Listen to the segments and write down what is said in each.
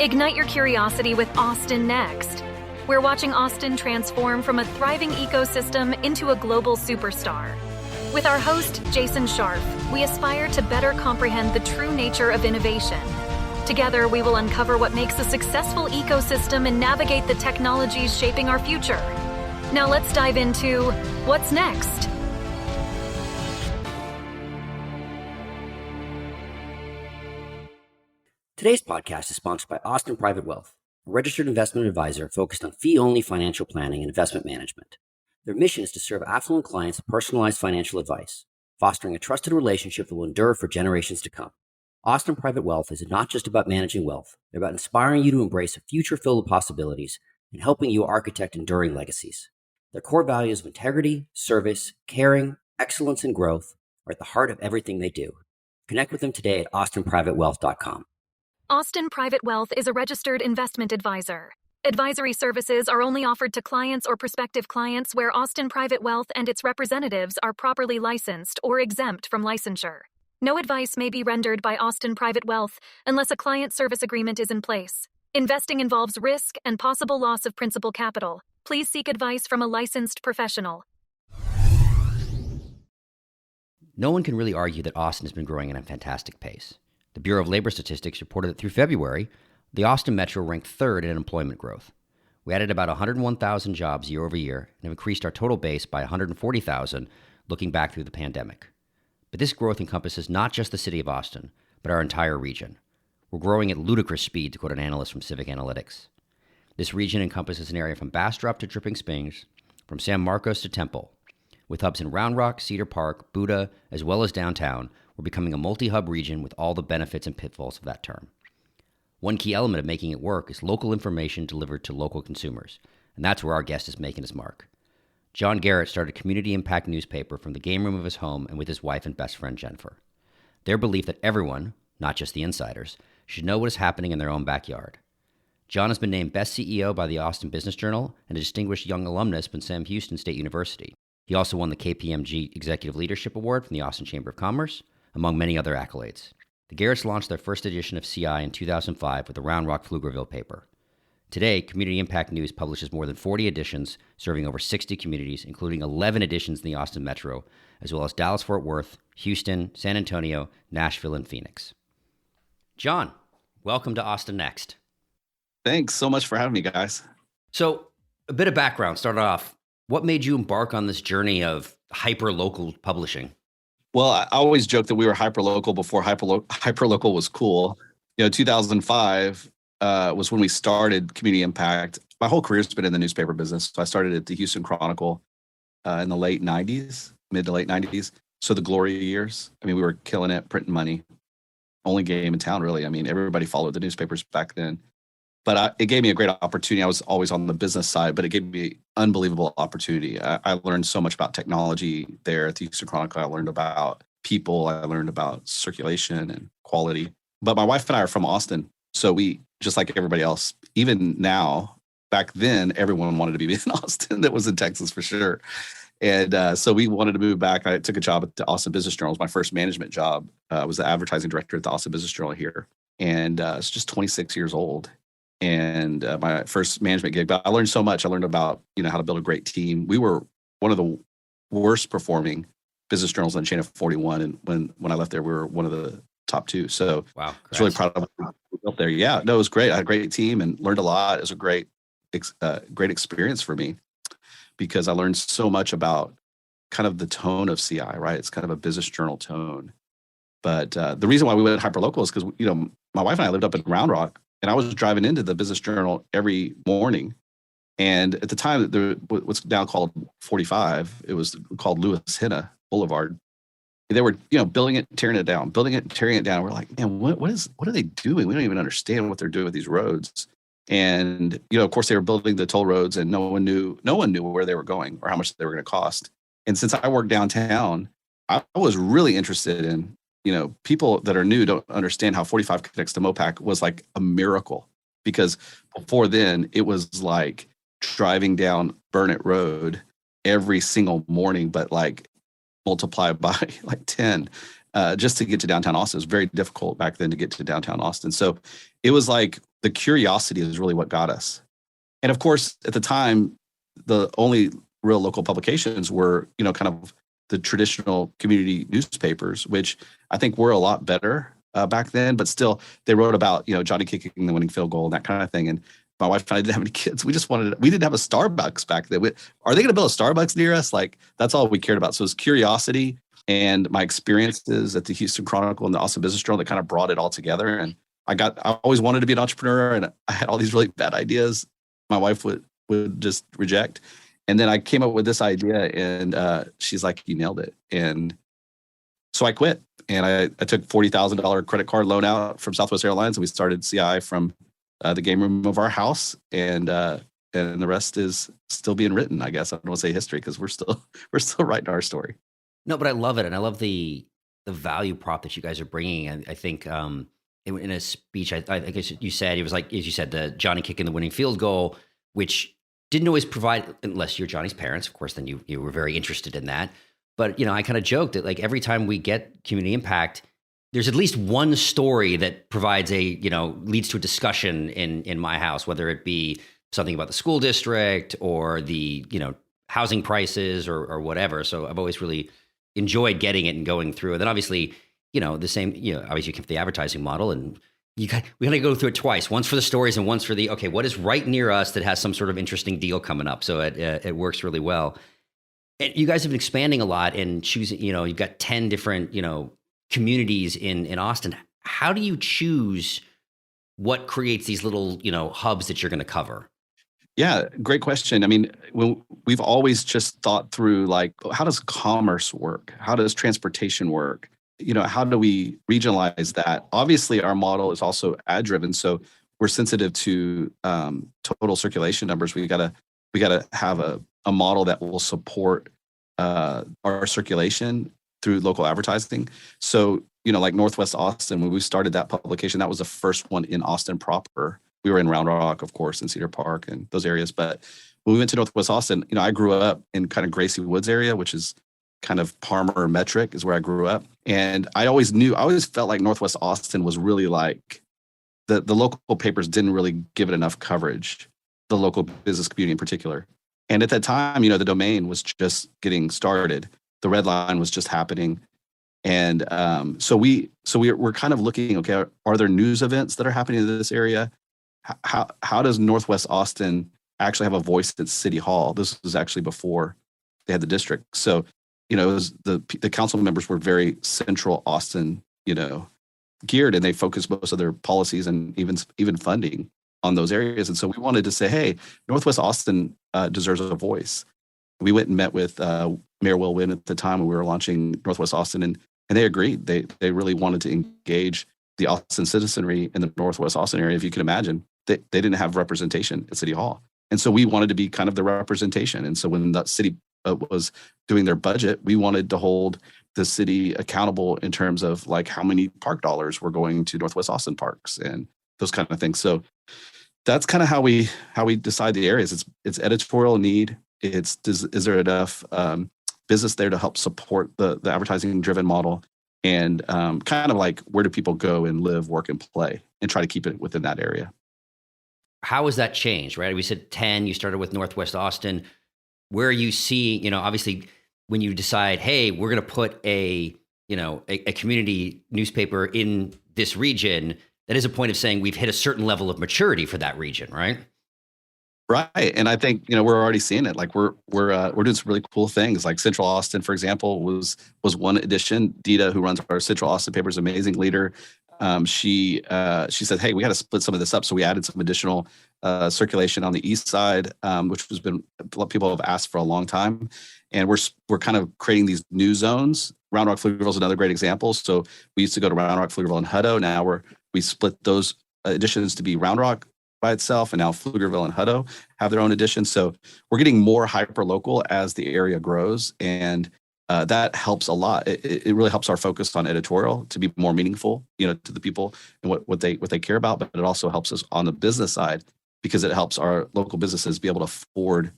Ignite your curiosity with Austin Next. We're watching Austin transform from a thriving ecosystem into a global superstar. With our host, Jason Scharf, we aspire to better comprehend the true nature of innovation. Together, we will uncover what makes a successful ecosystem and navigate the technologies shaping our future. Now let's dive into what's next. Today's podcast is sponsored by Austin Private Wealth, a registered investment advisor focused on fee-only financial planning and investment management. Their mission is to serve affluent clients with personalized financial advice, fostering a trusted relationship that will endure for generations to come. Austin Private Wealth is not just about managing wealth. They're about inspiring you to embrace a future filled with possibilities and helping you architect enduring legacies. Their core values of integrity, service, caring, excellence, and growth are at the heart of everything they do. Connect with them today at austinprivatewealth.com. Austin Private Wealth is a registered investment advisor. Advisory services are only offered to clients or prospective clients where Austin Private Wealth and its representatives are properly licensed or exempt from licensure. No advice may be rendered by Austin Private Wealth unless a client service agreement is in place. Investing involves risk and possible loss of principal capital. Please seek advice from a licensed professional. No one can really argue that Austin has been growing at a fantastic pace. The Bureau of Labor Statistics reported that through February, the Austin Metro ranked third in employment growth. We added about 101,000 jobs year over year and have increased our total base by 140,000 looking back through the pandemic. But this growth encompasses not just the city of Austin, but our entire region. We're growing at ludicrous speed, to quote an analyst from Civic Analytics. This region encompasses an area from Bastrop to Dripping Springs, from San Marcos to Temple. With hubs in Round Rock, Cedar Park, Buda, as well as downtown, we're becoming a multi-hub region with all the benefits and pitfalls of that term. One key element of making it work is local information delivered to local consumers, and that's where our guest is making his mark. John Garrett started a community impact newspaper from the game room of his home and with his wife and best friend Jennifer. Their belief that everyone, not just the insiders, should know what is happening in their own backyard. John has been named Best CEO by the Austin Business Journal and a distinguished young alumnus from Sam Houston State University. He also won the KPMG Executive Leadership Award from the Austin Chamber of Commerce, among many other accolades. The Garretts launched their first edition of CI in 2005 with the Round Rock Pflugerville paper. Today, Community Impact News publishes more than 40 editions, serving over 60 communities, including 11 editions in the Austin Metro, as well as Dallas-Fort Worth, Houston, San Antonio, Nashville, and Phoenix. John, welcome to Austin Next. Thanks so much for having me, guys. So, a bit of background, start off. What made you embark on this journey of hyper-local publishing? Well, I always joke that we were hyper-local before hyper-local was cool. 2005 was when we started Community Impact. My whole career's been in the newspaper business. So I started at the Houston Chronicle in the late 90s, mid to late 90s. So the glory years. I mean, we were killing it, printing money. Only game in town, really. I mean, everybody followed the newspapers back then. But it gave me a great opportunity. I was always on the business side, but it gave me unbelievable opportunity. I learned so much about technology there at the Houston Chronicle. I learned about people. I learned about circulation and quality. But my wife and I are from Austin. So we, just like everybody else, even now, back then, everyone wanted to be in Austin. That was in Texas for sure. And so we wanted to move back. I took a job at the Austin Business Journal. It was my first management job. I was the advertising director at the Austin Business Journal here. And it's just 26 years old. And my first management gig, but I learned so much. I learned about, how to build a great team. We were one of the worst performing business journals on Chain of 41. And when I left there, we were one of the top two. So wow, I was really proud of what we built there. Yeah, no, it was great. I had a great team and learned a lot. It was a great experience for me because I learned so much about kind of the tone of CI, right? It's kind of a business journal tone. But the reason why we went hyperlocal is because, my wife and I lived up in Round Rock. And I was driving into the Business Journal every morning. And at the time, there what's now called 45, it was called Lewis Henna Boulevard. They were, building it, tearing it down, building it, tearing it down. We're like, man, what are they doing? We don't even understand what they're doing with these roads. And, of course, they were building the toll roads and no one knew where they were going or how much they were going to cost. And since I work downtown, I was really interested in, people that are new don't understand how 45 connects to Mopac was like a miracle, because before then it was like driving down Burnett Road every single morning, but like multiply by like 10 just to get to downtown Austin. It was very difficult back then to get to downtown Austin. So it was like the curiosity is really what got us. And of course, at the time, the only real local publications were, kind of the traditional community newspapers, which I think were a lot better back then, but still they wrote about, Johnny kicking the winning field goal and that kind of thing. And my wife and I didn't have any kids. We didn't have a Starbucks back then. Are they going to build a Starbucks near us? Like, that's all we cared about. So it was curiosity and my experiences at the Houston Chronicle and the Austin Business Journal that kind of brought it all together. And I always wanted to be an entrepreneur, and I had all these really bad ideas my wife would just reject. And then I came up with this idea, and she's like, "You nailed it." And so I quit, and I took $40,000 credit card loan out from Southwest Airlines, and we started CI from the game room of our house, and the rest is still being written. I guess I don't want to say history because we're still writing our story. No, but I love it, and I love the value prop that you guys are bringing. I think in a speech, I guess you said it was like, as you said, the Johnny kicking the winning field goal, which didn't always provide, unless you're Johnny's parents, of course, then you were very interested in that. But I kind of joked that like every time we get community impact, there's at least one story that provides leads to a discussion in my house, whether it be something about the school district or the housing prices or whatever. So I've always really enjoyed getting it and going through. And then obviously, the same, obviously you keep the advertising model, and we got to go through it twice, once for the stories and once for the, okay, what is right near us that has some sort of interesting deal coming up? So it works really well. And you guys have been expanding a lot and choosing, you've got 10 different, communities in Austin. How do you choose what creates these little, hubs that you're going to cover? Yeah, great question. I mean, we've always just thought through, like, how does commerce work? How does transportation work? How do we regionalize that? Obviously, our model is also ad driven, so we're sensitive to total circulation numbers. We gotta have a model that will support our circulation through local advertising. So, like Northwest Austin, when we started that publication, that was the first one in Austin proper. We were in Round Rock, of course, and Cedar Park and those areas. But when we went to Northwest Austin, I grew up in kind of Gracie Woods area, which is kind of Parmer Metric is where I grew up. And I always felt like Northwest Austin was really like the local papers didn't really give it enough coverage, the local business community in particular. And at that time, the domain was just getting started. The red line was just happening. And so we're kind of looking, okay, are there news events that are happening in this area? How does Northwest Austin actually have a voice at City Hall? This was actually before they had the district. So, it was the council members were very central Austin, geared, and they focused most of their policies and even funding on those areas. And so we wanted to say, hey, Northwest Austin deserves a voice. We went and met with Mayor Will Wynn at the time when we were launching Northwest Austin, and they agreed. They really wanted to engage the Austin citizenry in the Northwest Austin area. If you can imagine, they didn't have representation at City Hall. And so we wanted to be kind of the representation. And so when the city was doing their budget, we wanted to hold the city accountable in terms of like how many park dollars were going to Northwest Austin parks and those kind of things. So that's kind of how we decide the areas. It's editorial need. Is there enough business there to help support the advertising driven model, and kind of like where do people go and live, work, and play, and try to keep it within that area. How has that changed, right? We said 10, you started with Northwest Austin. Where are you seeing, obviously when you decide, hey, we're going to put a community newspaper in this region, that is a point of saying we've hit a certain level of maturity for that region, right? Right. And I think, we're already seeing it. Like we're doing some really cool things. Like Central Austin, for example, was one edition. Dita, who runs our Central Austin paper, is an amazing leader. She said, hey, we got to split some of this up. So we added some additional circulation on the east side, which has been what people have asked for a long time. And we're kind of creating these new zones. Round Rock Pflugerville is another great example. So we used to go to Round Rock, Pflugerville, and Hutto. Now we split those editions to be Round Rock by itself, and now Pflugerville and Hutto have their own editions. So we're getting more hyper local as the area grows, and that helps a lot. It really helps our focus on editorial to be more meaningful, to the people and what they care about. But it also helps us on the business side because it helps our local businesses be able to afford,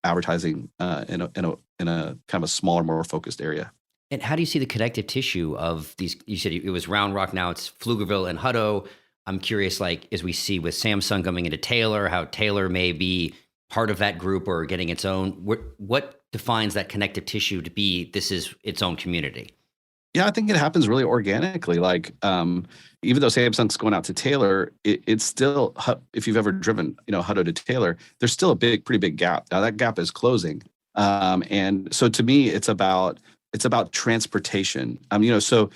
advertising in a kind of a smaller, more focused area. And how do you see the connective tissue of these? You said it was Round Rock, now it's Pflugerville and Hutto. I'm curious, like, as we see with Samsung coming into Taylor, how Taylor may be part of that group or getting its own. What defines that connective tissue to be this is its own community? Yeah, I think it happens really organically. Like, even though Samsung's going out to Taylor, it's still, if you've ever driven, Hutto to Taylor, there's still a pretty big gap. Now that gap is closing, and so to me, it's about transportation. So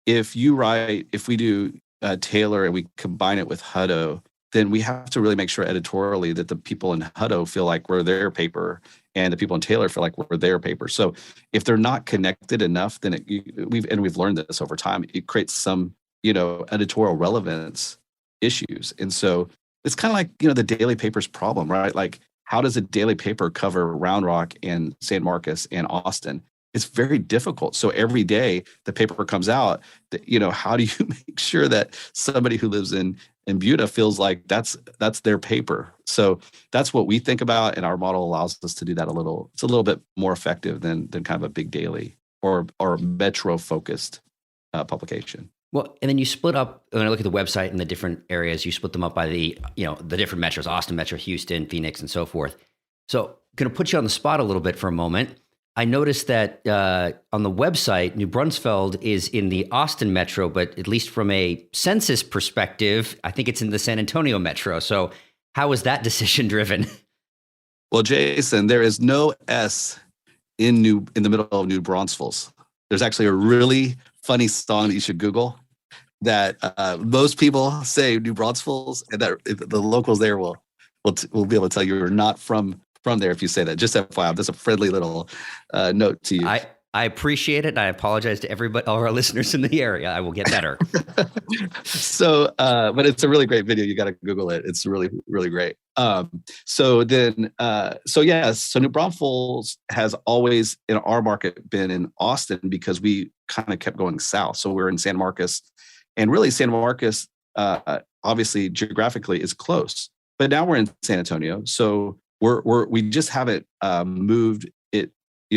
if we do Taylor and we combine it with Hutto, then we have to really make sure editorially that the people in Hutto feel like we're their paper and the people in Taylor feel like we're their paper. So if they're not connected enough, then we've learned this over time, it creates some, editorial relevance issues. And so it's kind of like, the daily paper's problem, right? Like, how does a daily paper cover Round Rock and San Marcos and Austin? It's very difficult. So every day the paper comes out, how do you make sure that somebody who lives in Buda feels like that's their paper? So that's what we think about, and our model allows us to do that it's a little bit more effective than kind of a big daily or metro focused publication. Well, and then you split up, when I look at the website and the different areas, you split them up by the different metros, Austin Metro, Houston, Phoenix, and so forth. So going to put you on the spot a little bit for a moment. I noticed that on the website, New Braunfels is in the Austin Metro, but at least from a census perspective, I think it's in the San Antonio Metro. So how was that decision driven? Well, Jason, there is no S in the middle of New Braunfels. There's actually a really funny song that you should Google that most people say New Braunfels, and that the locals there will be able to tell you're not from there if you say that. Just FYI, that's a friendly little note to you. I appreciate it, and I apologize to everybody, all our listeners in the area. I will get better. So, but it's a really great video. You got to Google it. It's really, really great. So New Braunfels has always in our market been in Austin because we kind of kept going south. So we're in San Marcos, and really San Marcos, obviously geographically is close, but now we're in San Antonio. So we just haven't moved it,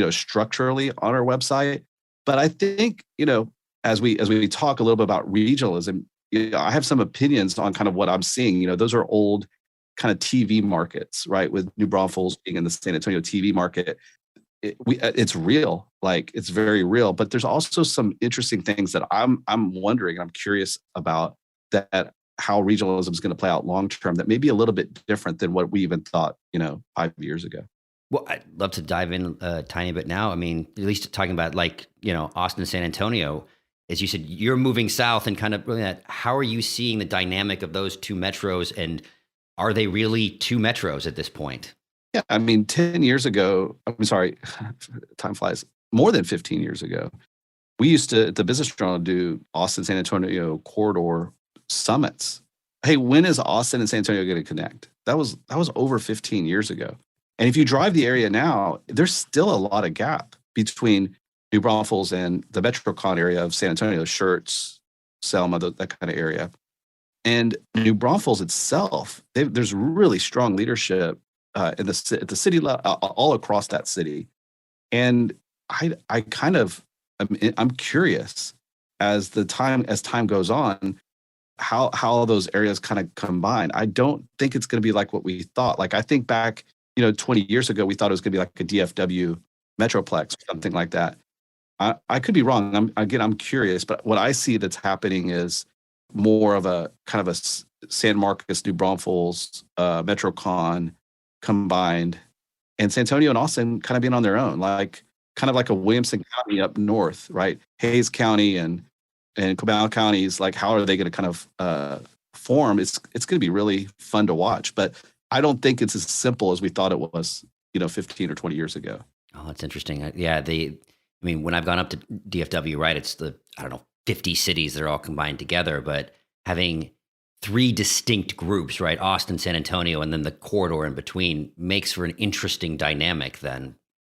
structurally on our website. But I think, as we talk a little bit about regionalism, I have some opinions on kind of what I'm seeing. Those are old kind of TV markets, right? With New Braunfels being in the San Antonio TV market, it's real, like it's very real. But there's also some interesting things that I'm wondering, I'm curious about that. How regionalism is going to play out long term that may be a little bit different than what we even thought, 5 years ago. Well, I'd love to dive in a tiny bit now. I mean, at least talking about Austin, San Antonio, as you said, you're moving south and kind of really that. How are you seeing the dynamic of those two metros, and are they really two metros at this point? Yeah, I mean, 10 years ago, I'm sorry, time flies, more than 15 years ago, we used to, at the Business Journal, do Austin, San Antonio corridor summits. Hey, when is Austin and San Antonio going to connect? That was over 15 years ago. And if you drive the area now, there's still a lot of gap between New Braunfels and the MetroCon area of San Antonio, Schertz, Selma, that kind of area. And New Braunfels itself, there's really strong leadership at the city level, all across that city. And I kind of, I'm curious as time goes on, how those areas kind of combine. I don't think it's going to be like what we thought. Like, I think back, 20 years ago, we thought it was going to be like a DFW Metroplex or something like that. I could be wrong. I'm curious, but what I see that's happening is more of a kind of a San Marcos, New Braunfels, MetroCon combined, and San Antonio and Austin kind of being on their own, like kind of like a Williamson County up north, right? Hayes County and Comal counties, like how are they going to kind of form? It's going to be really fun to watch, but I don't think it's as simple as we thought it was, 15 or 20 years ago. Oh, that's interesting. Yeah, when I've gone up to DFW, right, it's 50 cities that are all combined together, but having three distinct groups, right, Austin, San Antonio, and then the corridor in between makes for an interesting dynamic then.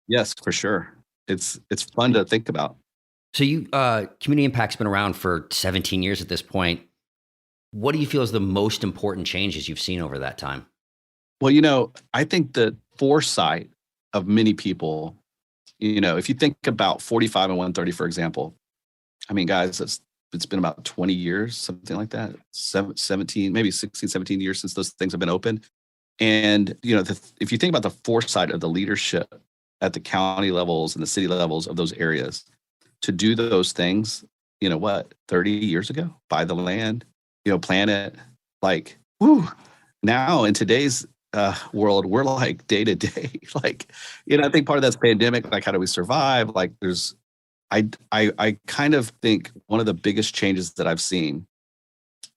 Yes, for sure. It's fun to think about. So Community Impact's been around for 17 years at this point. What do you feel is the most important changes you've seen over that time? Well, I think the foresight of many people, if you think about 45 and 130, for example, I mean, guys, it's been about 20 years, something like that, 17, maybe 16, 17 years since those things have been open. And, if you think about the foresight of the leadership at the county levels and the city levels of those areas to do those things, 30 years ago, buy the land, plan it, like, whoo, now in today's world, we're like day to day, like, I think part of that's pandemic, like, how do we survive? Like, I kind of think one of the biggest changes that I've seen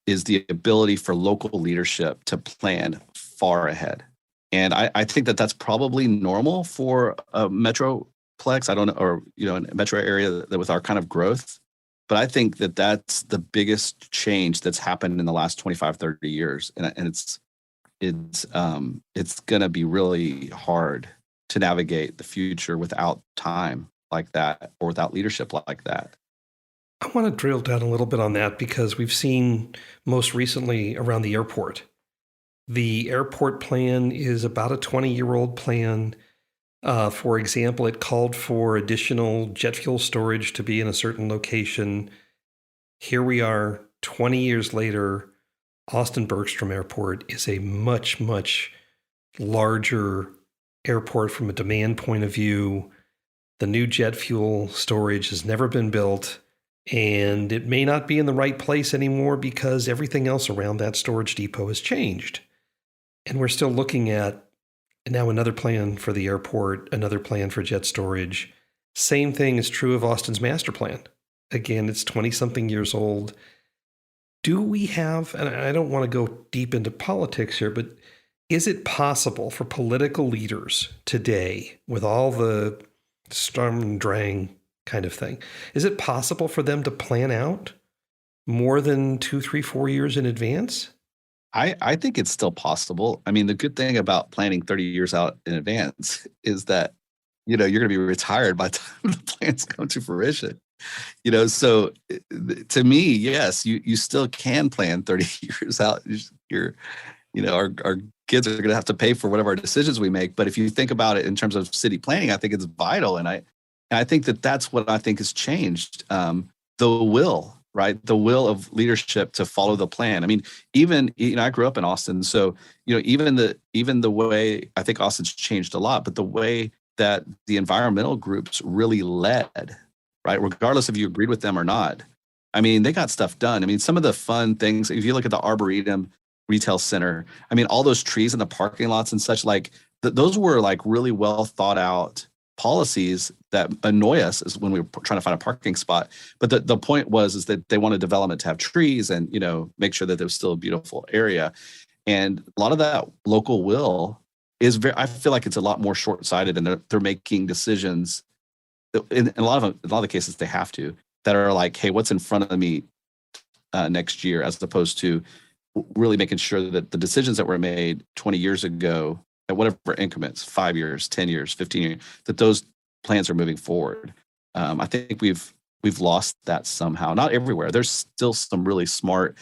is the ability for local leadership to plan far ahead. And I think that that's probably normal for a metroplex. I don't know, or, a metro area that with our kind of growth. But I think that that's the biggest change that's happened in the last 25, 30 years. And it's going to be really hard to navigate the future without time like that or without leadership like that. I want to drill down a little bit on that because we've seen most recently around the airport. The airport plan is about a 20-year-old plan. For example, it called for additional jet fuel storage to be in a certain location. Here we are 20 years later. Austin Bergstrom Airport is a much, much larger airport from a demand point of view. The new jet fuel storage has never been built, and it may not be in the right place anymore because everything else around that storage depot has changed. And we're still looking at now another plan for the airport, another plan for jet storage. Same thing is true of Austin's master plan. Again, it's 20-something years old. Do we have, and I don't want to go deep into politics here, but is it possible for political leaders today, with all the storm and drang kind of thing, is it possible for them to plan out more than 2, 3, 4 years in advance? I think it's still possible. I mean, the good thing about planning 30 years out in advance is that, you're going to be retired by the time the plans come to fruition. So to me, yes, you still can plan 30 years out. Our kids are going to have to pay for whatever our decisions we make. But if you think about it in terms of city planning, I think it's vital. And I think that that's what I think has changed. The will, right? The will of leadership to follow the plan. I mean, even, I grew up in Austin. So, even the way I think Austin's changed a lot, but the way that the environmental groups really led, right? Regardless if you agreed with them or not. I mean, they got stuff done. I mean, some of the fun things, if you look at the Arboretum Retail Center, I mean, all those trees in the parking lots and such, like those were like really well thought out policies that annoy us is when we were trying to find a parking spot. But the point is that they wanted development to have trees and, make sure that there was still a beautiful area. And a lot of that local will is I feel like it's a lot more short-sighted, and they're making decisions in a lot of the cases they have to, that are like, hey, what's in front of me next year, as opposed to really making sure that the decisions that were made 20 years ago at whatever increments, 5 years, 10 years, 15 years, that those plans are moving forward. I think we've lost that somehow. Not everywhere. There's still some really smart,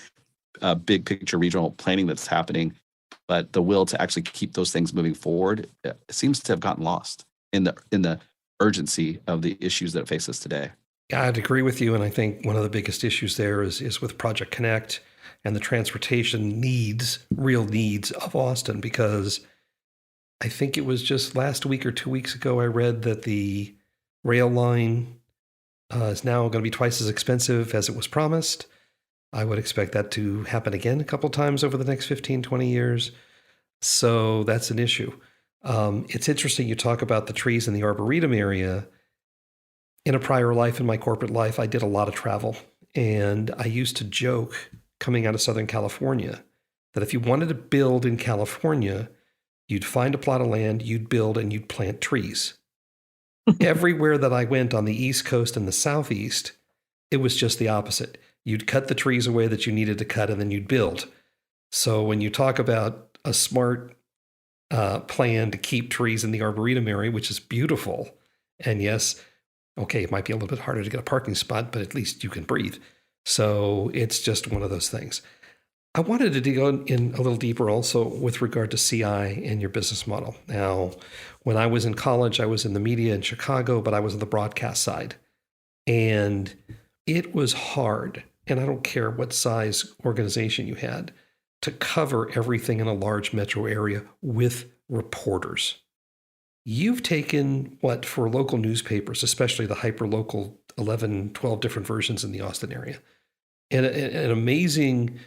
big picture regional planning that's happening, but the will to actually keep those things moving forward seems to have gotten lost in the urgency of the issues that face us today. Yeah, I'd agree with you. And I think one of the biggest issues there is with Project Connect and the transportation real needs of Austin, because I think it was just last week or 2 weeks ago, I read that the rail line is now going to be twice as expensive as it was promised. I would expect that to happen again a couple times over the next 15, 20 years. So that's an issue. It's interesting you talk about the trees in the Arboretum area. In a prior life, in my corporate life, I did a lot of travel. And I used to joke coming out of Southern California that if you wanted to build in California, you'd find a plot of land, you'd build, and you'd plant trees. Everywhere that I went on the East Coast and the Southeast, it was just the opposite. You'd cut the trees away that you needed to cut, and then you'd build. So when you talk about a smart plan to keep trees in the Arboretum area, which is beautiful, and yes, okay, it might be a little bit harder to get a parking spot, but at least you can breathe. So it's just one of those things. I wanted to dig in a little deeper also with regard to CI and your business model. Now, when I was in college, I was in the media in Chicago, but I was on the broadcast side. And it was hard and I don't care what size organization you had, to cover everything in a large metro area with reporters. You've taken what, for local newspapers, especially the hyper-local 11, 12 different versions in the Austin area, and an amazing,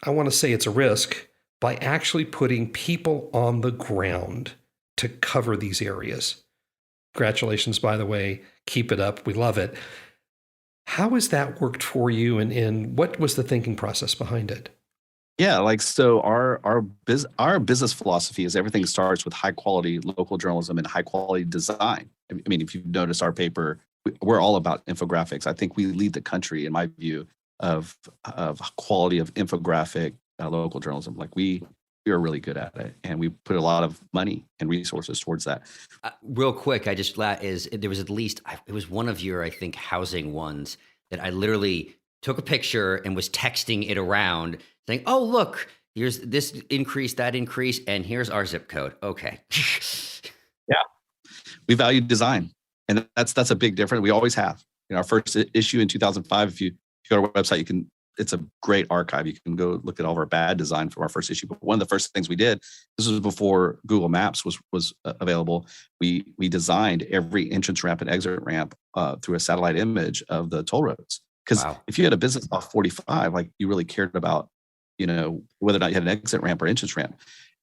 I want to say it's a risk, by actually putting people on the ground to cover these areas. Congratulations, by the way. Keep it up. We love it. How has that worked for you, and what was the thinking process behind it? Yeah, like so our business philosophy is everything starts with high quality local journalism and high quality design. I mean, if you've noticed our paper, we're all about infographics. I think we lead the country, in my view, of quality of infographic local journalism. Like we are really good at it, and we put a lot of money and resources towards that. Real quick, there was at least, it was one of your, I think, housing ones that I literally took a picture and was texting it around saying, oh, look, here's this increase, that increase, and here's our zip code. Okay. Yeah. We value design, and that's a big difference. We always have. Our first issue in 2005, if you go to our website, it's a great archive. You can go look at all of our bad design from our first issue. But one of the first things we did, this was before Google Maps was available. We designed every entrance ramp and exit ramp through a satellite image of the toll roads. Because if you had a business off 45, like you really cared about, whether or not you had an exit ramp or entrance ramp.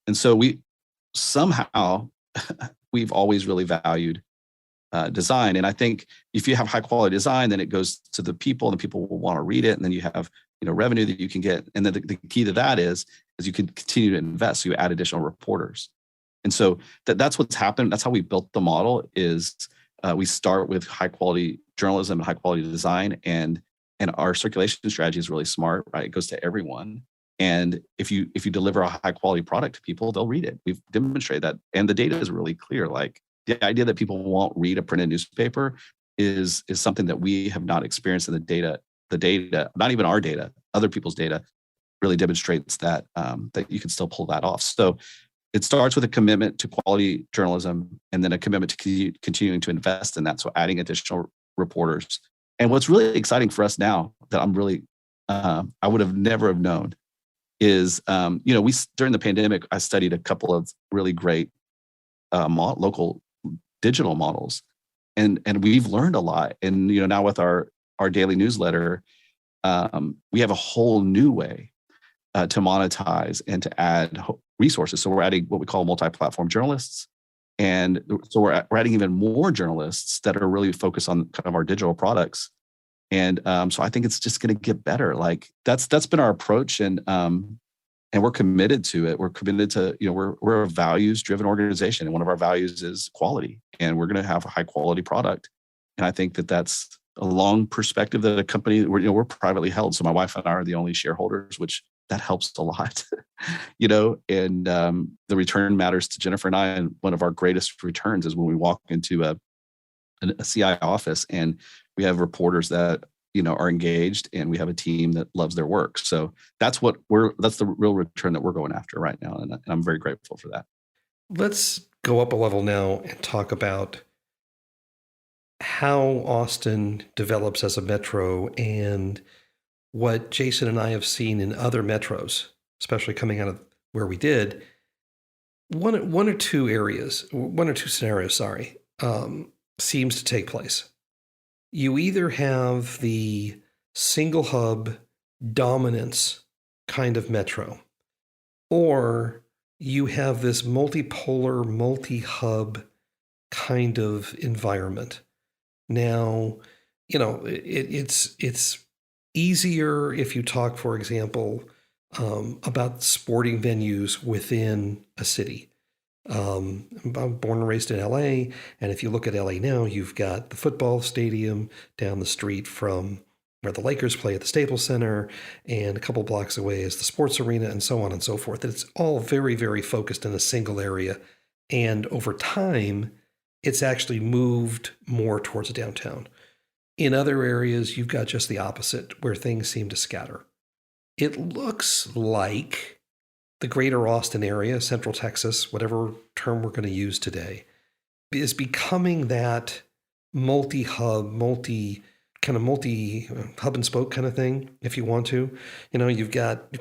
And so we've always really valued design. And I think if you have high quality design, then it goes to the people, and the people will want to read it. And then you have, revenue that you can get. And then the key to that is you can continue to invest. So you add additional reporters. And so that's what's happened. That's how we built the model is we start with high quality journalism and high quality design. And our circulation strategy is really smart, right? It goes to everyone. And if you deliver a high quality product to people, they'll read it. We've demonstrated that. And the data is really clear. Like the idea that people won't read a printed newspaper is something that we have not experienced in the data, not even our data, other people's data really demonstrates that you can still pull that off. So it starts with a commitment to quality journalism, and then a commitment to continuing to invest in that. So adding additional reporters. And what's really exciting for us now that I'm really, I would have never have known is, during the pandemic, I studied a couple of really great local digital models, and we've learned a lot. And now with our daily newsletter, we have a whole new way to monetize and to add resources. So we're adding what we call multi-platform journalists, and so we're adding even more journalists that are really focused on kind of our digital products. And so I think it's just going to get better. Like that's been our approach, and we're committed to it. We're committed to, we're a values-driven organization, and one of our values is quality, and we're going to have a high-quality product. And I think that that's a long perspective that a company, we're privately held. So my wife and I are the only shareholders, which that helps a lot, and the return matters to Jennifer and I. And one of our greatest returns is when we walk into a CI office and we have reporters that, are engaged, and we have a team that loves their work. So that's the real return that we're going after right now. And I'm very grateful for that. Let's go up a level now and talk about how Austin develops as a metro, and what Jason and I have seen in other metros, especially coming out of where we did. One or two scenarios, seems to take place. You either have the single hub dominance kind of metro, or you have this multipolar, multi-hub kind of environment. Now, it's easier if you talk, for example, about sporting venues within a city. I'm born and raised in LA, and if you look at LA now, you've got the football stadium down the street from where the Lakers play at the Staples Center, and a couple blocks away is the sports arena, and so on and so forth. It's all very, very focused in a single area, and over time, it's actually moved more towards downtown. In other areas, you've got just the opposite, where things seem to scatter. It looks like the greater Austin area, Central Texas, whatever term we're going to use today, is becoming that multi-hub, kind of multi hub and spoke kind of thing, if you want to. You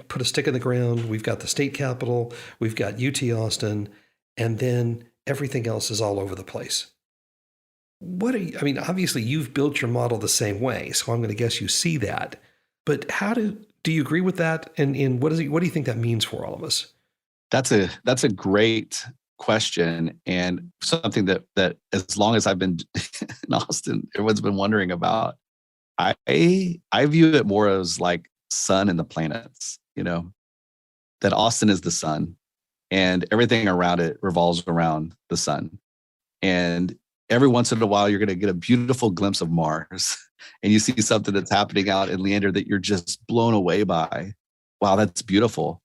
put a stick in the ground. We've got the state capitol. We've got UT Austin. And then everything else is all over the place. Obviously you've built your model the same way, so I'm going to guess you see that. But do you agree with that? And what do you think that means for all of us? That's a great question, and something that as long as I've been in Austin, everyone's been wondering about. I view it more as like sun and the planets, that Austin is the sun and everything around it revolves around the sun. And every once in a while, you're going to get a beautiful glimpse of Mars and you see something that's happening out in Leander that you're just blown away by. Wow, that's beautiful.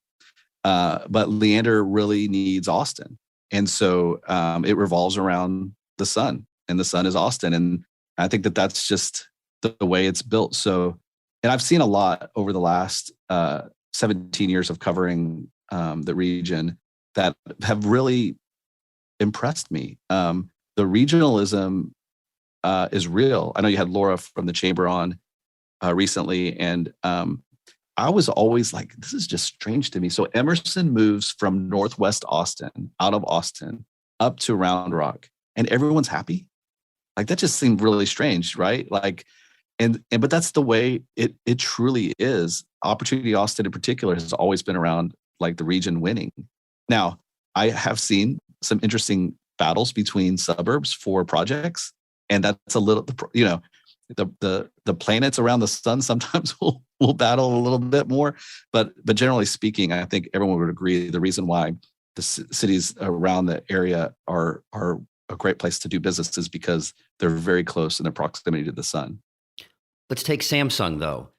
But Leander really needs Austin. And so it revolves around the sun, and the sun is Austin. And I think that that's just the way it's built. So, and I've seen a lot over the last 17 years of covering the region that have really impressed me. The regionalism is real. I know you had Laura from the Chamber on recently, and I was always like, this is just strange to me. So Emerson moves from Northwest Austin, out of Austin, up to Round Rock, and everyone's happy. Like, that just seemed really strange, right? Like, but that's the way it truly is. Opportunity Austin in particular has always been around like the region winning. Now, I have seen some interesting battles between suburbs for projects, and that's a little, the planets around the sun sometimes will battle a little bit more, but generally speaking, I think everyone would agree the reason why the cities around the area are a great place to do business is because they're very close in their proximity to the sun. Let's take Samsung, though.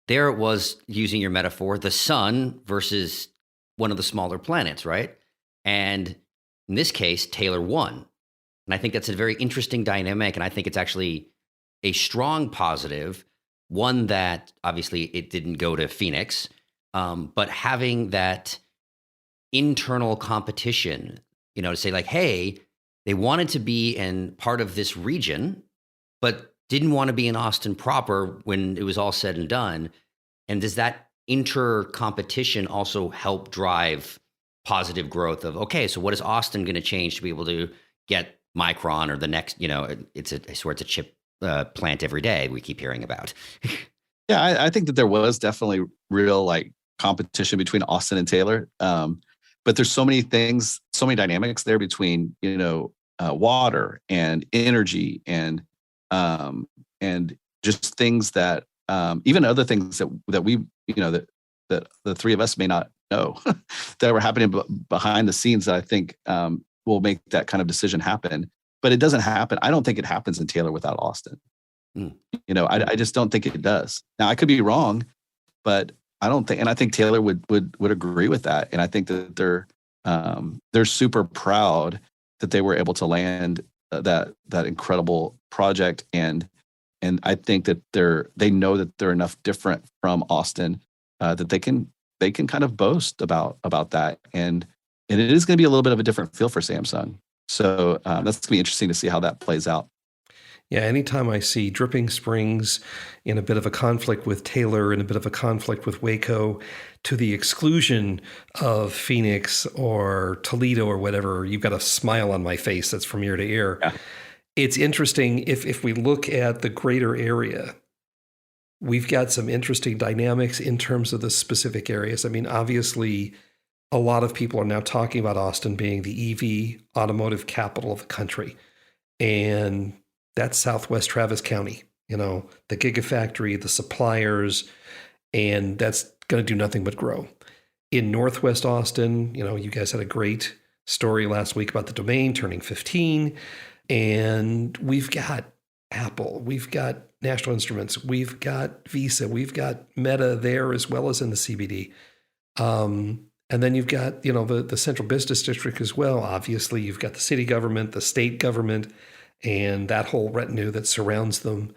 There it was, using your metaphor, the sun versus one of the smaller planets, right? And in this case, Taylor won. And I think that's a very interesting dynamic, and I think it's actually a strong positive, one that obviously it didn't go to Phoenix, but having that internal competition, to say like, hey, they wanted to be in part of this region, but didn't want to be in Austin proper when it was all said and done. And does that inter-competition also help drive positive growth of, okay, so what is Austin going to change to be able to get Micron or the next, I swear it's a chip plant every day we keep hearing about. Yeah, I think that there was definitely real like competition between Austin and Taylor. But there's so many things, so many dynamics there between, water and energy and just things that even other things that we, that the three of us may not know that were happening behind the scenes that I think will make that kind of decision happen. But it doesn't happen. I don't think it happens in Taylor without Austin. I just don't think it does. Now, I could be wrong, but I don't think, and I think Taylor would agree with that. And I think that they're super proud that they were able to land that incredible project. And I think that they know that they're enough different from Austin that they can kind of boast about that. And it is going to be a little bit of a different feel for Samsung. So that's going to be interesting to see how that plays out. Yeah, anytime I see Dripping Springs in a bit of a conflict with Taylor and a bit of a conflict with Waco to the exclusion of Phoenix or Toledo or whatever, you've got a smile on my face that's from ear to ear. Yeah. It's interesting if we look at the greater area, we've got some interesting dynamics in terms of the specific areas. I mean, obviously, a lot of people are now talking about Austin being the EV automotive capital of the country. And that's Southwest Travis County, the Gigafactory, the suppliers, and that's going to do nothing but grow. In Northwest Austin, you guys had a great story last week about the Domain turning 15, and we've got Apple, we've got National Instruments, we've got Visa, we've got Meta there as well as in the CBD. And then you've got, the central business district as well. Obviously, you've got the city government, the state government, and that whole retinue that surrounds them.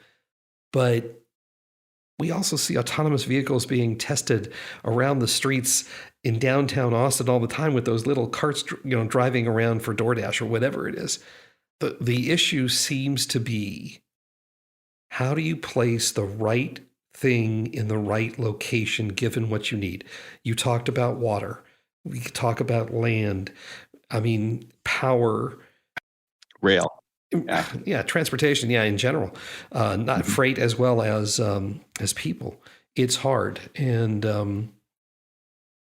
But we also see autonomous vehicles being tested around the streets in downtown Austin all the time with those little carts, driving around for DoorDash or whatever it is. The issue seems to be How do you place the right thing in the right location given what you need? You talked about water. We could talk about land. I mean, power. Rail. Yeah. Yeah, transportation. Yeah, in general, not freight as well as people. It's hard. And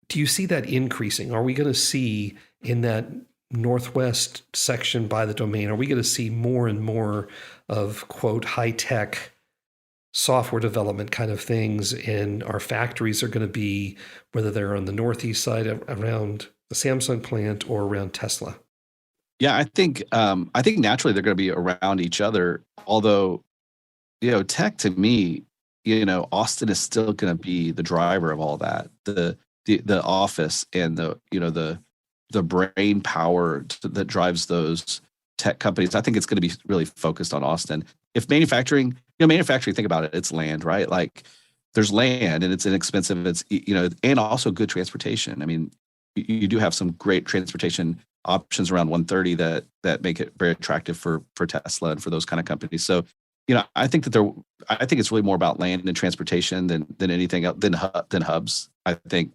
do you see that increasing? Are we going to see in that northwest section by the domain? Are we going to see more and more of quote high tech software development kind of things? And our factories are going to be, whether they're on the northeast side around the Samsung plant or around Tesla. Yeah, I think naturally they're going to be around each other. Although, tech to me, Austin is still going to be the driver of all that. The office and the brain power that drives those tech companies. I think it's going to be really focused on Austin. If manufacturing, think about it, it's land, right? Like there's land and it's inexpensive. It's, and also good transportation. I mean, you do have some great transportation options around 130 that make it very attractive for Tesla and for those kind of companies. So, I think it's really more about land and transportation than anything else, than hubs. I think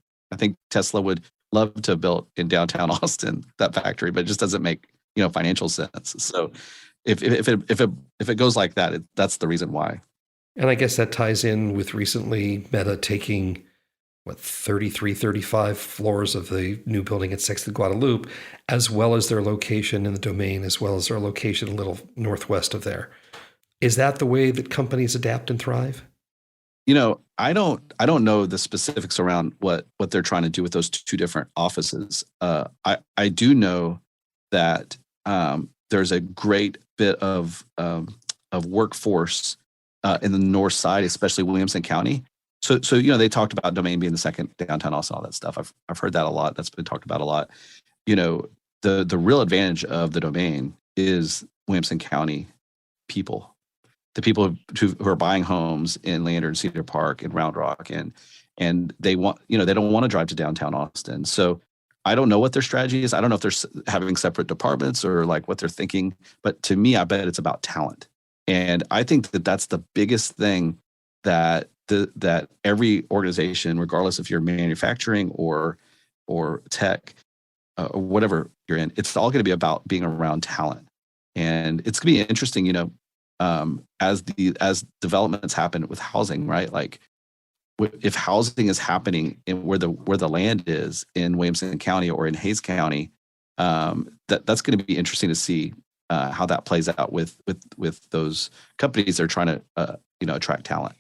Tesla would love to have built in downtown Austin that factory, but it just doesn't make financial sense. So if it goes like that, that's the reason why. And I guess that ties in with recently Meta taking 33, 35 floors of the new building at 6th and Guadalupe, as well as their location in the domain, as well as their location a little northwest of there. Is that the way that companies adapt and thrive? I don't know the specifics around what they're trying to do with those two different offices. I do know that there's a great bit of workforce in the north side, especially Williamson County. So they talked about Domain being the second downtown Austin, all that stuff. I've heard that a lot. That's been talked about a lot. The real advantage of the Domain is Williamson County people. The people who are buying homes in Lander and Cedar Park and Round Rock, and they want, they don't want to drive to downtown Austin. So I don't know what their strategy is. I don't know if they're having separate departments or like what they're thinking. But to me, I bet it's about talent, and I think that that's the biggest thing that every organization, regardless if you're manufacturing or tech or whatever you're in, it's all going to be about being around talent, and it's going to be interesting, as developments happen with housing, right? Like if housing is happening in where the land is in Williamson County or in Hayes County, that's going to be interesting to see how that plays out with those companies that are trying to attract talent.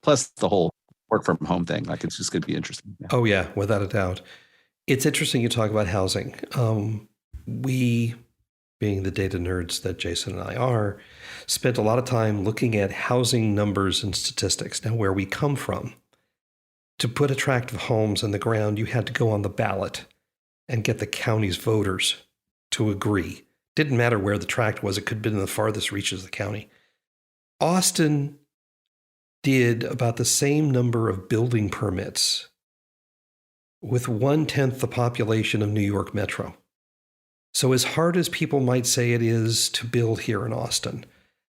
Plus the whole work from home thing, like it's just going to be interesting. Yeah. Oh yeah, without a doubt. It's interesting you talk about housing. We, being the data nerds that Jason and I are, spent a lot of time looking at housing numbers and statistics. Now, where we come from, to put attractive homes in the ground, you had to go on the ballot and get the county's voters to agree. Didn't matter where the tract was. It could have been in the farthest reaches of the county. Austin did about the same number of building permits with 1/10 the population of New York Metro. So as hard as people might say it is to build here in Austin,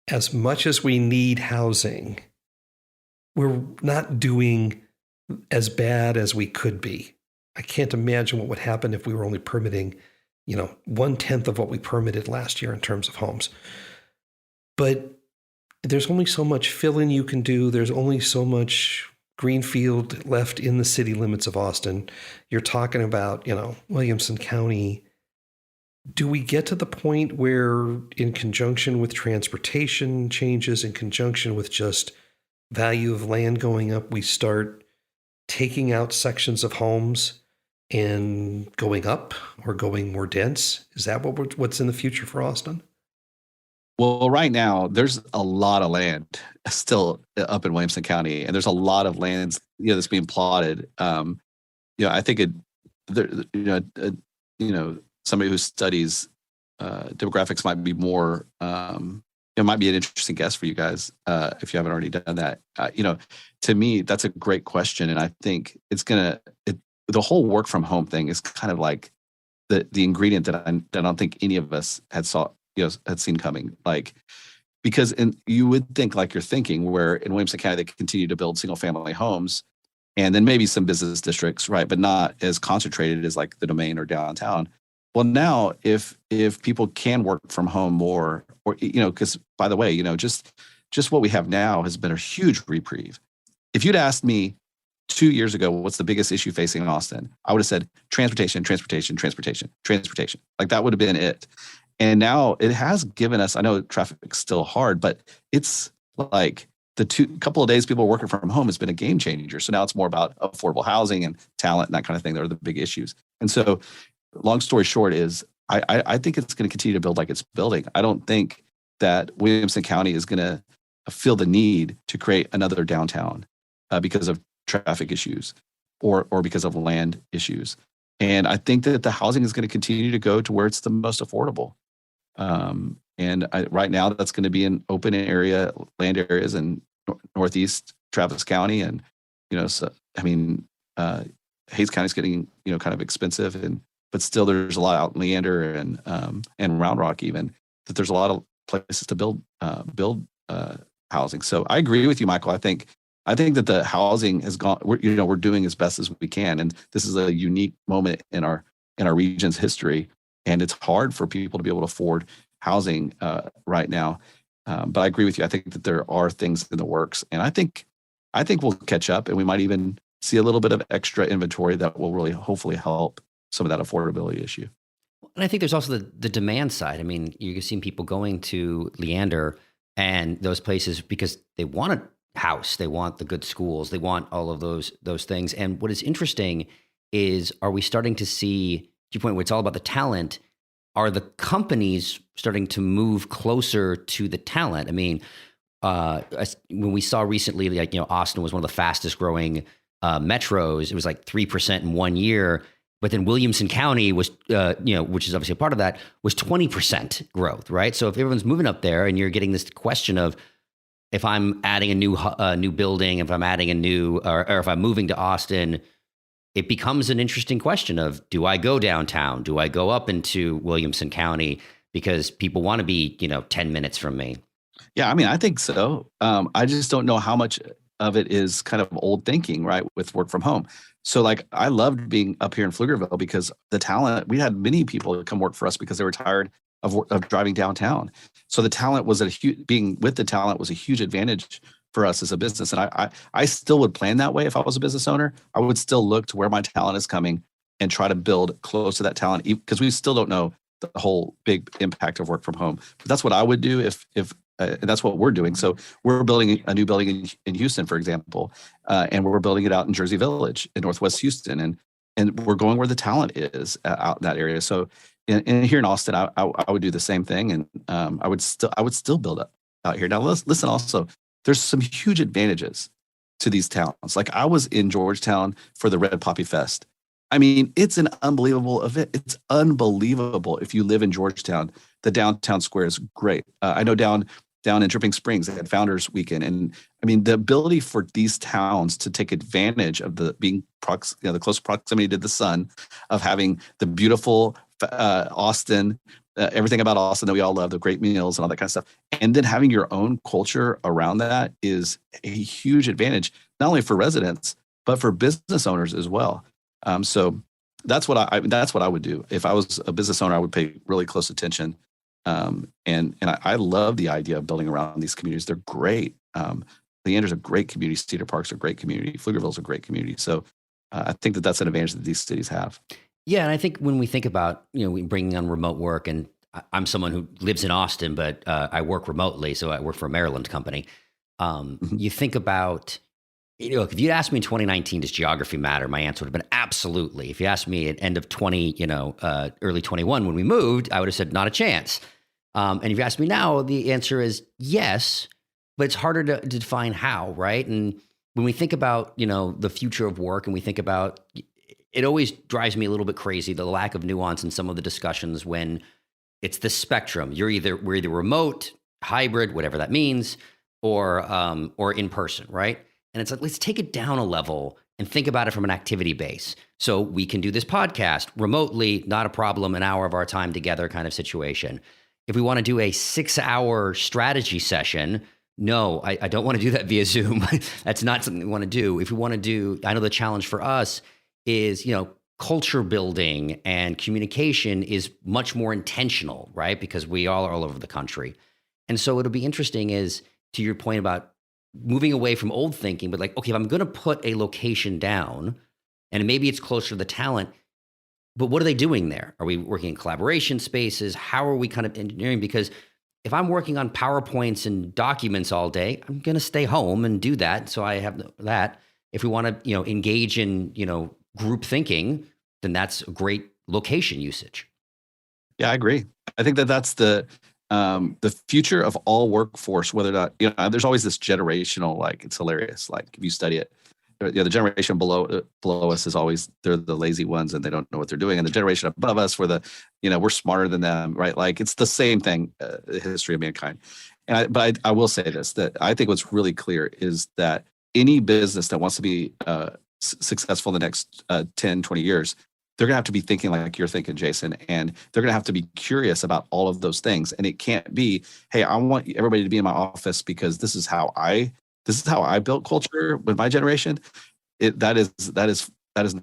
as much as we need housing, we're not doing as bad as we could be. I can't imagine what would happen if we were only permitting, 1/10 of what we permitted last year in terms of homes. But there's only so much fill-in you can do. There's only so much greenfield left in the city limits of Austin. You're talking about, Williamson County. Do we get to the point where, in conjunction with transportation changes, in conjunction with just value of land going up, we start taking out sections of homes and going up or going more dense? Is that what's in the future for Austin? Well, right now there's a lot of land still up in Williamson County, and there's a lot of lands that's being plotted. I think somebody who studies demographics might be more. It might be an interesting guess for you guys if you haven't already done that. To me, that's a great question, and I think the whole work from home thing is kind of like the ingredient that I don't think any of us had seen coming. Like because you would think like you're thinking, where in Williamson County, they continue to build single family homes and then maybe some business districts, right? But not as concentrated as like the Domain or downtown. Well, now if people can work from home more, or, because by the way, just what we have now has been a huge reprieve. If you'd asked me 2 years ago, what's the biggest issue facing Austin? I would have said transportation. Like that would have been it. And now it has given us, I know traffic's still hard, but it's like the couple of days people are working from home has been a game changer. So now it's more about affordable housing and talent and that kind of thing. That are the big issues. And so long story short is I think it's going to continue to build like it's building. I don't think that Williamson County is going to feel the need to create another downtown because of traffic issues or because of land issues. And I think that the housing is going to continue to go to where it's the most affordable. Right now, that's going to be in open area, land areas in Northeast Travis County. And, Hayes County is getting, kind of expensive, but still there's a lot out in Leander and Round Rock even, that there's a lot of places to build housing. So I agree with you, Michael. I think that the housing has gone, we're doing as best as we can. And this is a unique moment in our region's history. And it's hard for people to be able to afford housing right now. But I agree with you. I think that there are things in the works, and I think we'll catch up, and we might even see a little bit of extra inventory that will really hopefully help some of that affordability issue. And I think there's also the demand side. I mean, you've seen people going to Leander and those places because they want a house, they want the good schools, they want all of those things. And what is interesting is, are we starting to see, to your point, where it's all about the talent, are the companies starting to move closer to the talent? I mean, when we saw recently, like, Austin was one of the fastest growing metros. It was like 3% in 1 year. But then Williamson County was, which is obviously a part of that, was 20% growth, right? So if everyone's moving up there and you're getting this question of, if I'm adding a new building, if I'm adding a new, or if I'm moving to Austin, it becomes an interesting question of, do I go downtown? Do I go up into Williamson County? Because people want to be, 10 minutes from me. Yeah, I mean, I think so. I just don't know how much of it is kind of old thinking, right, with work from home. So like, I loved being up here in Pflugerville because the talent, we had many people come work for us because they were tired of driving downtown. So the talent was being with the talent was a huge advantage for us as a business. And I still would plan that way. If I was a business owner, I would still look to where my talent is coming and try to build close to that talent, because we still don't know the whole big impact of work from home. But that's what I would do if and that's what we're doing. So we're building a new building in Houston, for example, and we're building it out in Jersey Village in Northwest Houston, and we're going where the talent is out in that area. So and here in Austin, I would do the same thing, and I would still build up out here. Now listen, also, there's some huge advantages to these towns. Like, I was in Georgetown for the Red Poppy Fest. I mean, it's an unbelievable event. It's unbelievable. If you live in Georgetown, the downtown square is great. I know down in Dripping Springs, they had Founders Weekend. And I mean, the ability for these towns to take advantage of the close proximity to the sun, of having the beautiful Austin, everything about Austin that we all love, the great meals and all that kind of stuff. And then having your own culture around that is a huge advantage, not only for residents, but for business owners as well. So that's what I would do. If I was a business owner, I would pay really close attention. And I love the idea of building around these communities. They're great. Leander's a great community. Cedar Park's a great community. Pflugerville's a great community. So I think that that's an advantage that these cities have. Yeah, and I think when we think about bringing on remote work, and I'm someone who lives in Austin, but I work remotely, so I work for a Maryland company. You think about, look, if you'd asked me in 2019, does geography matter? My answer would have been absolutely. If you asked me at end of 20, early 21 when we moved, I would have said not a chance. And if you ask me now, the answer is yes, but it's harder to define how, right? And when we think about, the future of work, and we think about, it always drives me a little bit crazy, the lack of nuance in some of the discussions when it's the spectrum. We're either remote, hybrid, whatever that means, or in person, right? And it's like, let's take it down a level and think about it from an activity base. So we can do this podcast remotely, not a problem, an hour of our time together kind of situation. If we want to do a 6-hour strategy session, no, I don't want to do that via Zoom. That's not something we want to do. If we want to do, I know the challenge for us is, culture building and communication is much more intentional, right? Because we all are all over the country. And so it'll be interesting is, to your point about moving away from old thinking, but like, okay, if I'm going to put a location down and maybe it's closer to the talent, but what are they doing there? Are we working in collaboration spaces? How are we kind of engineering? Because if I'm working on PowerPoints and documents all day, I'm going to stay home and do that. So I have that. If we want to, engage in, group thinking, then that's a great location usage. Yeah, I agree. I think that's the future of all workforce, whether or not, there's always this generational, like, it's hilarious. Like, if you study it, the generation below us is always, they're the lazy ones and they don't know what they're doing. And the generation above us, we're smarter than them, right? Like, it's the same thing, the history of mankind. But I will say this, that I think what's really clear is that any business that wants to be successful in the next 10, 20 years, they're going to have to be thinking like you're thinking, Jason, and they're going to have to be curious about all of those things. And it can't be, hey, I want everybody to be in my office because this is how I built culture with my generation. That is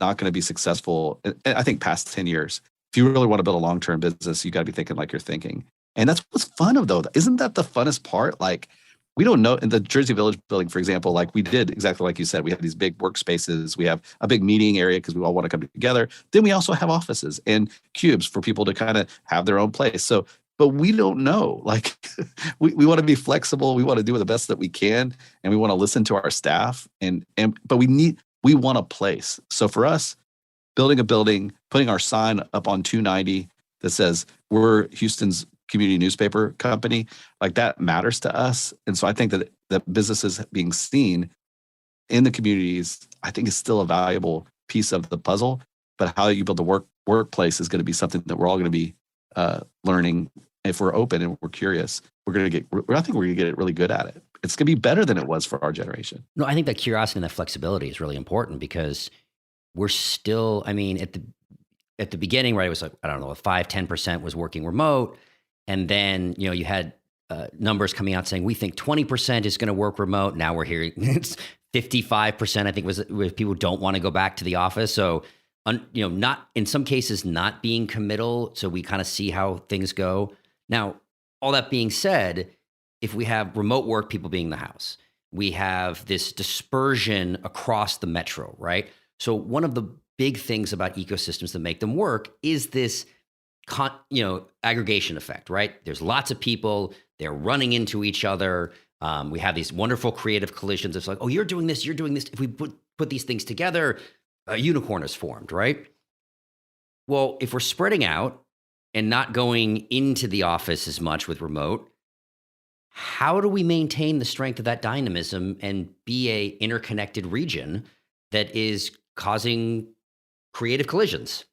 not going to be successful. I think past 10 years, if you really want to build a long-term business, you got to be thinking like you're thinking. And that's what's fun though. Isn't that the funnest part? Like, we don't know, in the Jersey Village building, for example, like, we did exactly like you said, we have these big workspaces, we have a big meeting area because we all want to come together. Then we also have offices and cubes for people to kind of have their own place. So, but we don't know, like, we want to be flexible. We want to do the best that we can. And we want to listen to our staff but we want a place. So for us, building a building, putting our sign up on 290 that says we're Houston's community newspaper company, like, that matters to us. And so I think that businesses being seen in the communities, I think, is still a valuable piece of the puzzle. But how you build the workplace is going to be something that we're all going to be learning. If we're open and we're curious, I think we're going to get it really good at it. It's going to be better than it was for our generation. No, I think that curiosity and that flexibility is really important because we're still, at the beginning, right, it was like, I don't know, 5-10% was working remote. And then, you had numbers coming out saying, we think 20% is going to work remote. Now we're hearing it's 55%, I think, was where people don't want to go back to the office. So, not, in some cases, not being committal. So we kind of see how things go. Now, all that being said, if we have remote work, people being in the house, we have this dispersion across the metro, right? So one of the big things about ecosystems that make them work is this aggregation effect, right? There's lots of people, they're running into each other. We have these wonderful creative collisions. It's like, oh, you're doing this, you're doing this. If we put these things together, a unicorn is formed, right? Well, if we're spreading out and not going into the office as much with remote, how do we maintain the strength of that dynamism and be a interconnected region that is causing creative collisions?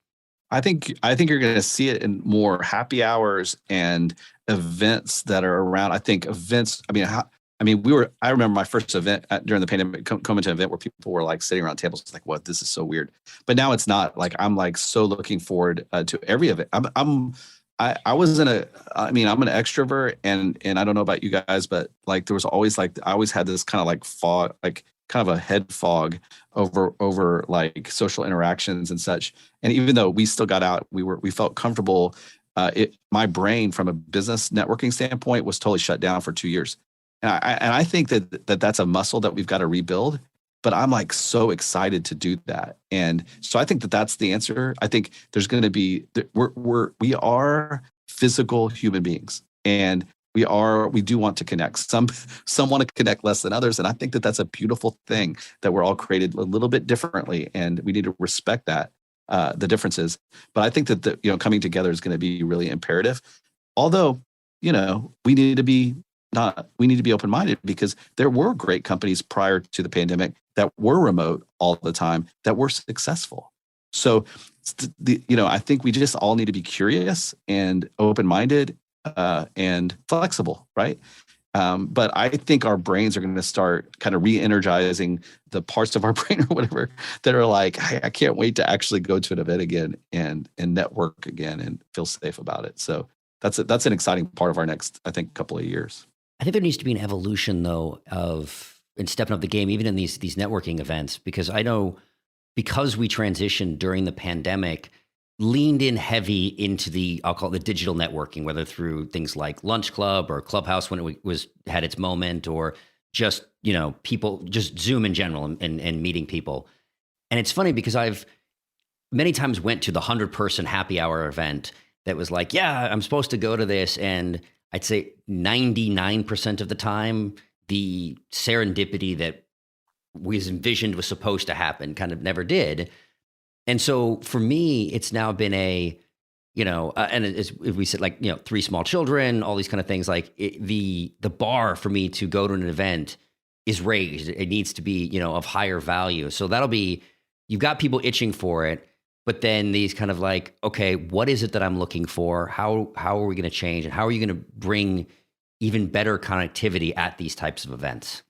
I think you're going to see it in more happy hours and events that are around. I think events. I remember my first event during the pandemic, coming to an event where people were like sitting around tables. It's like, what? This is so weird. But now it's not. Like, I'm like so looking forward to every event. I'm an extrovert, and I don't know about you guys, but like, there was always like, I always had this kind of like fog, like kind of a head fog over like social interactions and such. And even though we still got out, we felt comfortable. My brain, from a business networking standpoint, was totally shut down for 2 years. And I think that's a muscle that we've got to rebuild. But I'm like so excited to do that. And so I think that's the answer. I think there's going to be, we are physical human beings, and we do want to connect. Some want to connect less than others. And I think that's a beautiful thing, that we're all created a little bit differently, and we need to respect that, the differences. But I think that coming together is going to be really imperative. Although, we need to be open-minded, because there were great companies prior to the pandemic that were remote all the time that were successful. So, I think we just all need to be curious and open-minded and flexible, right? But I think our brains are going to start kind of re-energizing the parts of our brain or whatever that are like, hey, I can't wait to actually go to an event again and network again and feel safe about it. So that's an exciting part of our next, I think, couple of years. I think there needs to be an evolution, though, in stepping up the game, even in these networking events, because I know because we transitioned during the pandemic, leaned in heavy into I'll call it the digital networking, whether through things like Lunch Club or Clubhouse when it had its moment, or just, people, just Zoom in general and meeting people. And it's funny because I've many times went to the 100-person happy hour event that was like, yeah, I'm supposed to go to this. And I'd say 99% of the time, the serendipity that was envisioned was supposed to happen kind of never did. And so for me, it's now been and as we said, 3 small children, all these kind of things, like the bar for me to go to an event is raised. It needs to be, of higher value. So you've got people itching for it, but then these kind of like, okay, what is it that I'm looking for? How are we going to change? And how are you going to bring even better connectivity at these types of events?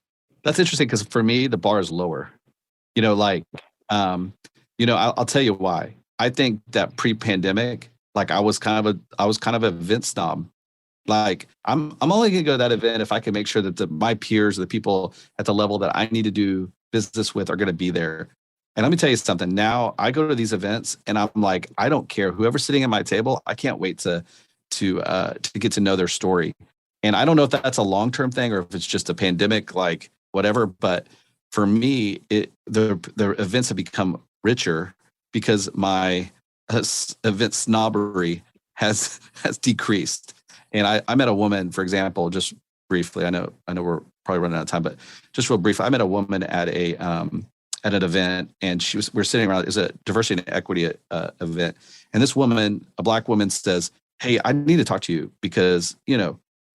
That's interesting because for me, the bar is lower. I'll tell you why. I think that pre-pandemic, I was kind of an event snob. Like I'm only going to go to that event if I can make sure that my peers, the people at the level that I need to do business with, are going to be there. And let me tell you something. Now I go to these events and I'm like, I don't care whoever's sitting at my table. I can't wait to get to know their story. And I don't know if that's a long-term thing or if it's just a pandemic, like whatever. But for me, the events have become richer because my event snobbery has decreased. And I met a woman, for example, just briefly. I know we're probably running out of time, but just real briefly, I met a woman at at an event, and we're sitting around. It was a diversity and equity event, and this woman, a Black woman, says, "Hey, I need to talk to you because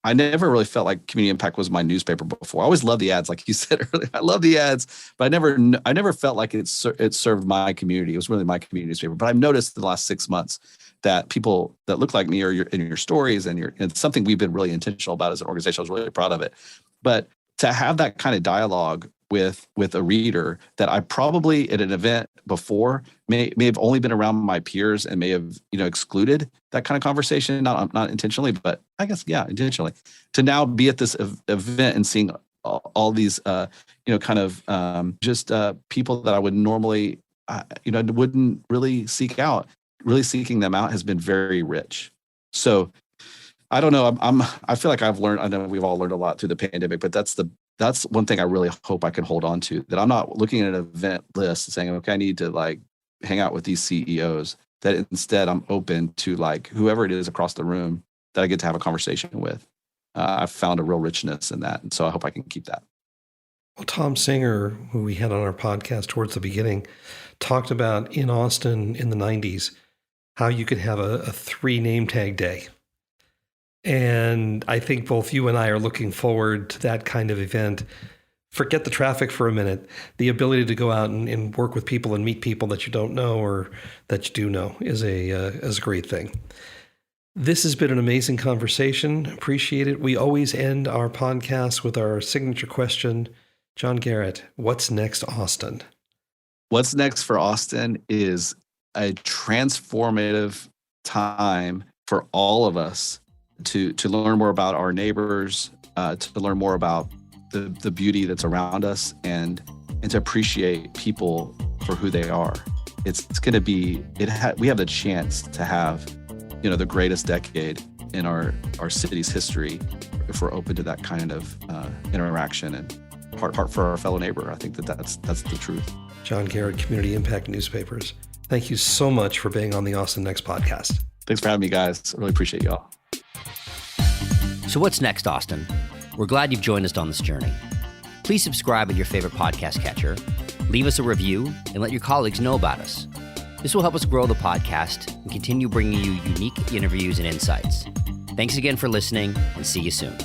I never really felt like Community Impact was my newspaper before. I always loved the ads, like you said earlier. I love the ads, but I never felt like it served my community. It was really my community newspaper. But I've noticed in the last 6 months that people that look like me are in your stories, and it's something we've been really intentional about as an organization. I was really proud of it. But to have that kind of dialogue with a reader that I probably at an event before may have only been around my peers and may have excluded that kind of conversation, not intentionally, but I guess intentionally, to now be at this event and seeing all these just people that I would normally wouldn't really seek out. Really seeking them out has been very rich. So I don't know. I feel like I've learned. I know we've all learned a lot through the pandemic, but that's one thing I really hope I can hold on to. That I'm not looking at an event list and saying, okay, I need to hang out with these CEOs. That instead I'm open to whoever it is across the room that I get to have a conversation with. I've found a real richness in that, and so I hope I can keep that. Well, Tom Singer, who we had on our podcast towards the beginning, talked about in Austin in the 90s how you could have a 3 name tag day. And I think both you and I are looking forward to that kind of event. Forget the traffic for a minute. The ability to go out and work with people and meet people that you don't know or that you do know is a great thing. This has been an amazing conversation. Appreciate it. We always end our podcast with our signature question. John Garrett, what's next, Austin? What's next for Austin is a transformative time for all of us to learn more about our neighbors, to learn more about the beauty that's around us, and to appreciate people for who they are. It's going to be, we have the chance to have, the greatest decade in our city's history if we're open to that kind of interaction and heart for our fellow neighbor. I think that's the truth. John Garrett, Community Impact Newspapers. Thank you so much for being on the Austin Next podcast. Thanks for having me, guys. I really appreciate y'all. So what's next, Austin? We're glad you've joined us on this journey. Please subscribe at your favorite podcast catcher, leave us a review, and let your colleagues know about us. This will help us grow the podcast and continue bringing you unique interviews and insights. Thanks again for listening, and see you soon.